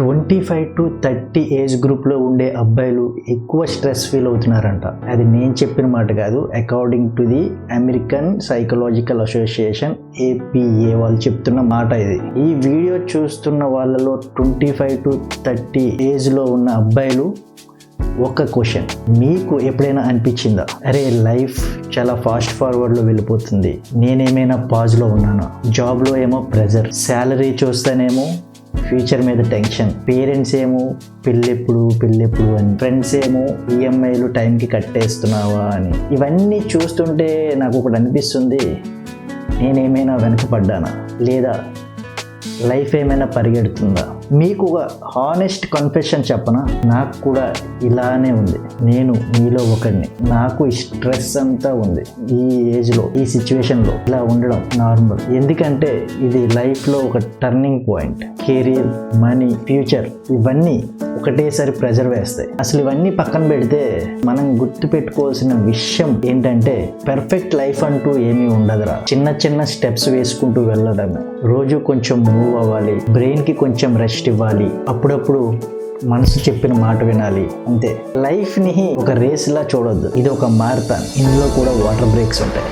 25 to 30 age గ్రూప్లో ఉండే అబ్బాయిలు ఎక్కువ స్ట్రెస్ ఫీల్ అవుతున్నారంట. అది నేను చెప్పిన మాట కాదు, according to the American psychological association APA వాళ్ళు చెప్తున్న మాట ఇది. ఈ వీడియో చూస్తున్న వాళ్ళలో 25 to 30 ఏజ్లో ఉన్న అబ్బాయిలు ఒక క్వశ్చన్, మీకు ఎప్పుడైనా అనిపించిందా, అరే లైఫ్ చాలా ఫాస్ట్ ఫార్వర్డ్లో వెళ్ళిపోతుంది, నేనేమైనా పాజ్లో ఉన్నానా, జాబ్లో ఏమో ప్రెజర్, శాలరీ చూస్తేనేమో ఫ్యూచర్ మీద టెన్షన్, పేరెంట్స్ ఏమో పెళ్ళెప్పుడు అని, ఫ్రెండ్స్ ఏమో EMIలు టైంకి కట్టేస్తున్నావా అని. ఇవన్నీ చూస్తుంటే నాకు ఒకటి అనిపిస్తుంది, నేనేమైనా వెనకపడ్డానా, లేదా లైఫ్ ఏమైనా పరిగెడుతుందా? మీకు ఒక హానెస్ట్ కన్ఫెషన్ చెప్పనా, నాకు కూడా ఇలానే ఉంది. నేను మీలో ఒకరిని. నాకు ఈ స్ట్రెస్ అంతా ఉంది. ఈ ఏజ్లో, ఈ సిచ్యువేషన్లో ఇలా ఉండడం నార్మల్. ఎందుకంటే ఇది లైఫ్లో ఒక turning point. Career, money, future ఇవన్నీ ఒకటేసారి ప్రెజర్ వేస్తాయి. అసలు ఇవన్నీ పక్కన పెడితే మనం గుర్తు పెట్టుకోవాల్సిన విషయం ఏంటంటే, పెర్ఫెక్ట్ లైఫ్ అంటూ ఏమీ ఉండదురా. చిన్న చిన్న స్టెప్స్ వేసుకుంటూ వెళ్ళడమే. రోజు కొంచెం మూవ్ అవ్వాలి, బ్రెయిన్కి కొంచెం రెస్ట్ ఇవ్వాలి, అప్పుడప్పుడు మనసు చెప్పిన మాట వినాలి, అంతే. లైఫ్ని ఒక రేస్లా చూడొద్దు, ఇది ఒక మారథాన్. ఇందులో కూడా వాటర్ బ్రేక్స్ ఉంటాయి.